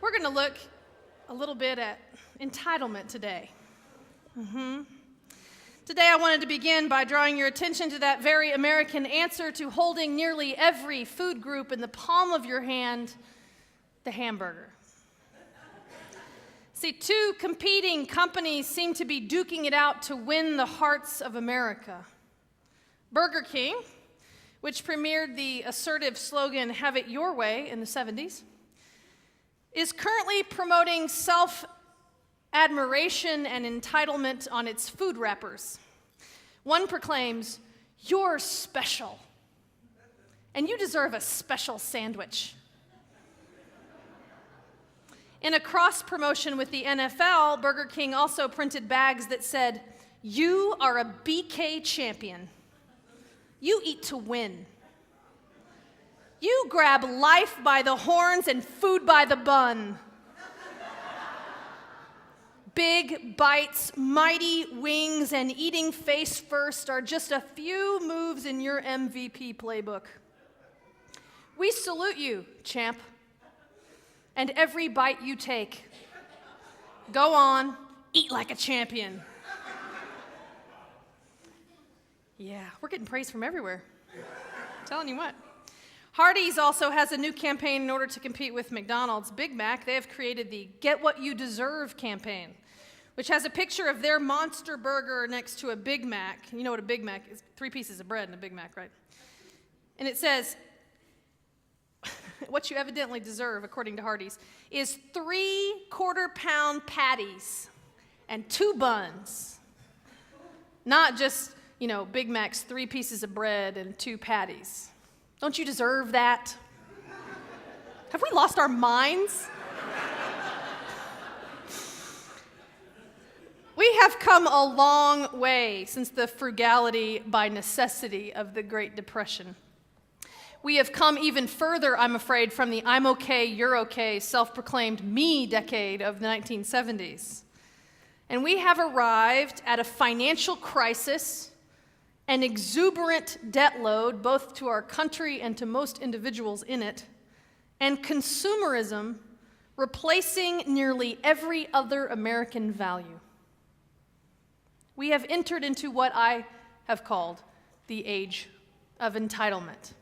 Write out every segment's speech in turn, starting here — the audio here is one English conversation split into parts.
We're going to look a little bit at entitlement today. Today I wanted to begin by drawing your attention to that very American answer to holding nearly every food group in the palm of your hand, the hamburger. See, two competing companies seem to be duking it out to win the hearts of America. Burger King, which premiered the assertive slogan, "Have it your way," in the 70s, is currently promoting self-admiration and entitlement on its food wrappers. One proclaims, "You're special, and you deserve a special sandwich." In a cross-promotion with the NFL, Burger King also printed bags that said, "You are a BK champion. You eat to win. You grab life by the horns and food by the bun." Big bites, mighty wings, and eating face first are just a few moves in your MVP playbook. We salute you, champ, and every bite you take. Go on, eat like a champion. Yeah, we're getting praise from everywhere. I'm telling you what. Hardee's also has a new campaign in order to compete with McDonald's. Big Mac, they have created the Get What You Deserve campaign, which has a picture of their monster burger next to a Big Mac. You know what a Big Mac is? 3 pieces of bread in a Big Mac, right? And it says, what you evidently deserve, according to Hardee's, is 3 quarter-pound patties and 2 buns. Not just, Big Mac's 3 pieces of bread and 2 patties. Don't you deserve that? Have we lost our minds? We have come a long way since the frugality by necessity of the Great Depression. We have come even further, I'm afraid, from the "I'm okay, you're okay" self-proclaimed me decade of the 1970s. And we have arrived at a financial crisis, an exuberant debt load, both to our country and to most individuals in it, and consumerism replacing nearly every other American value. We have entered into what I have called the age of entitlement.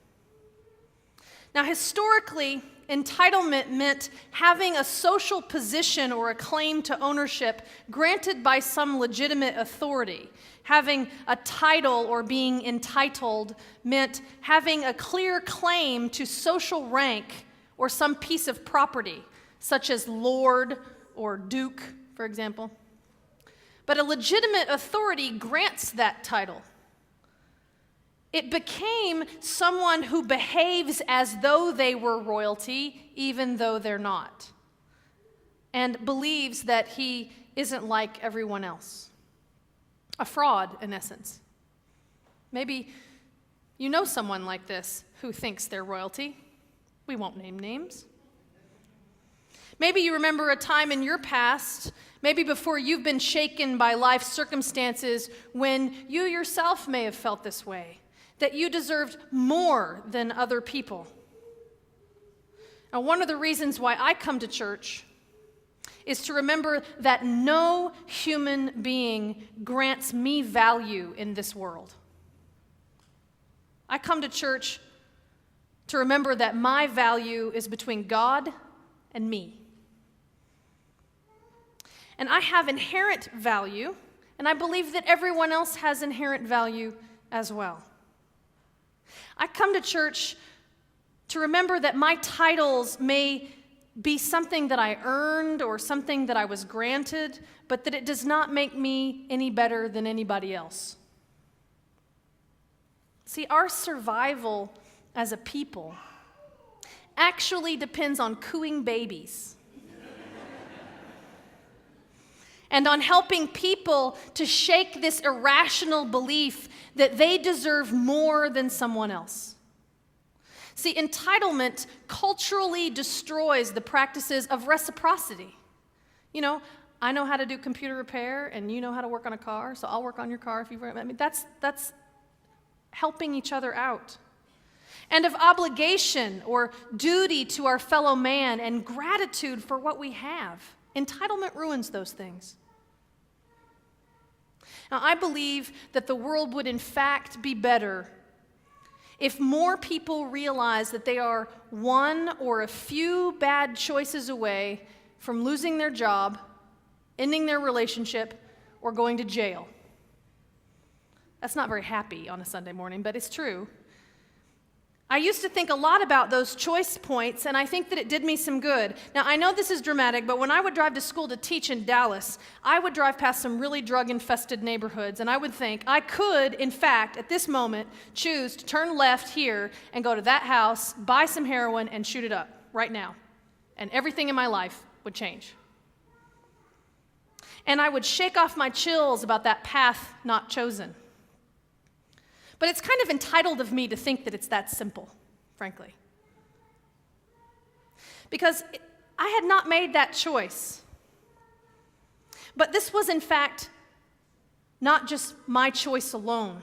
Now, historically, entitlement meant having a social position or a claim to ownership granted by some legitimate authority. Having a title or being entitled meant having a clear claim to social rank or some piece of property, such as lord or duke, for example. But a legitimate authority grants that title. It became someone who behaves as though they were royalty, even though they're not, and believes that he isn't like everyone else. A fraud, in essence. Maybe you know someone like this who thinks they're royalty. We won't name names. Maybe you remember a time in your past, maybe before you've been shaken by life's circumstances, when you yourself may have felt this way, that you deserved more than other people. Now, one of the reasons why I come to church is to remember that no human being grants me value in this world. I come to church to remember that my value is between God and me. And I have inherent value, and I believe that everyone else has inherent value as well. I come to church to remember that my titles may be something that I earned or something that I was granted, but that it does not make me any better than anybody else. See, our survival as a people actually depends on cooing babies and on helping people to shake this irrational belief that they deserve more than someone else. See, entitlement culturally destroys the practices of reciprocity. I know how to do computer repair, and you know how to work on a car, so I'll work on your car if you. That's helping each other out. and of obligation or duty to our fellow man and gratitude for what we have. Entitlement ruins those things. Now, I believe that the world would in fact be better if more people realize that they are one or a few bad choices away from losing their job, ending their relationship, or going to jail. That's not very happy on a Sunday morning, but it's true. I used to think a lot about those choice points, and I think that it did me some good. Now, I know this is dramatic, but when I would drive to school to teach in Dallas, I would drive past some really drug-infested neighborhoods, and I would think, I could, in fact, at this moment, choose to turn left here and go to that house, buy some heroin, and shoot it up right now. And everything in my life would change. And I would shake off my chills about that path not chosen. But it's kind of entitled of me to think that it's that simple, frankly. Because I had not made that choice. But this was, in fact, not just my choice alone.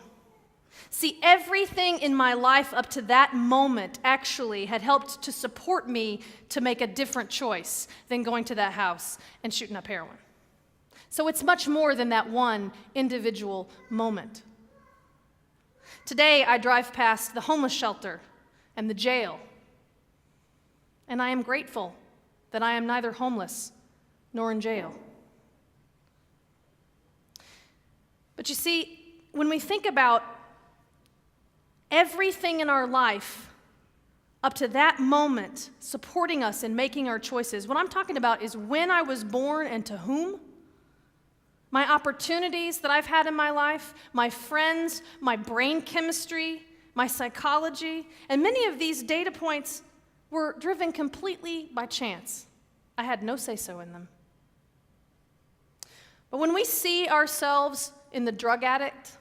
See, everything in my life up to that moment actually had helped to support me to make a different choice than going to that house and shooting up heroin. So it's much more than that one individual moment. Today, I drive past the homeless shelter and the jail, and I am grateful that I am neither homeless nor in jail. But you see, when we think about everything in our life up to that moment supporting us in making our choices, what I'm talking about is when I was born and to whom, my opportunities that I've had in my life, my friends, my brain chemistry, my psychology, and many of these data points were driven completely by chance. I had no say-so in them. But when we see ourselves in the drug addict,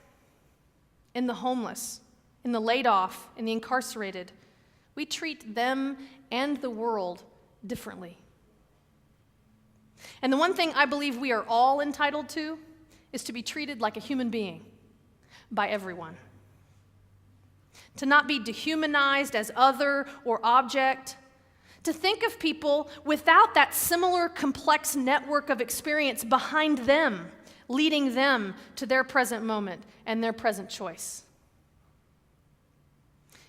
in the homeless, in the laid off, in the incarcerated, we treat them and the world differently. And the one thing I believe we are all entitled to is to be treated like a human being by everyone. To not be dehumanized as other or object. To think of people without that similar complex network of experience behind them, leading them to their present moment and their present choice.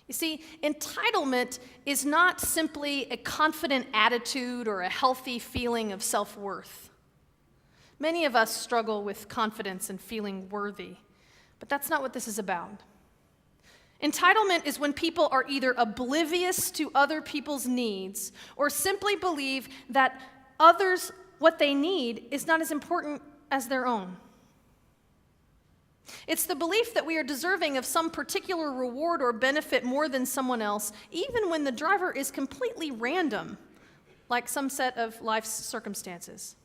You see, entitlement is not simply a confident attitude or a healthy feeling of self-worth. Many of us struggle with confidence and feeling worthy, but that's not what this is about. Entitlement is when people are either oblivious to other people's needs or simply believe that others, what they need, is not as important as their own. It's the belief that we are deserving of some particular reward or benefit more than someone else, even when the driver is completely random, like some set of life's circumstances.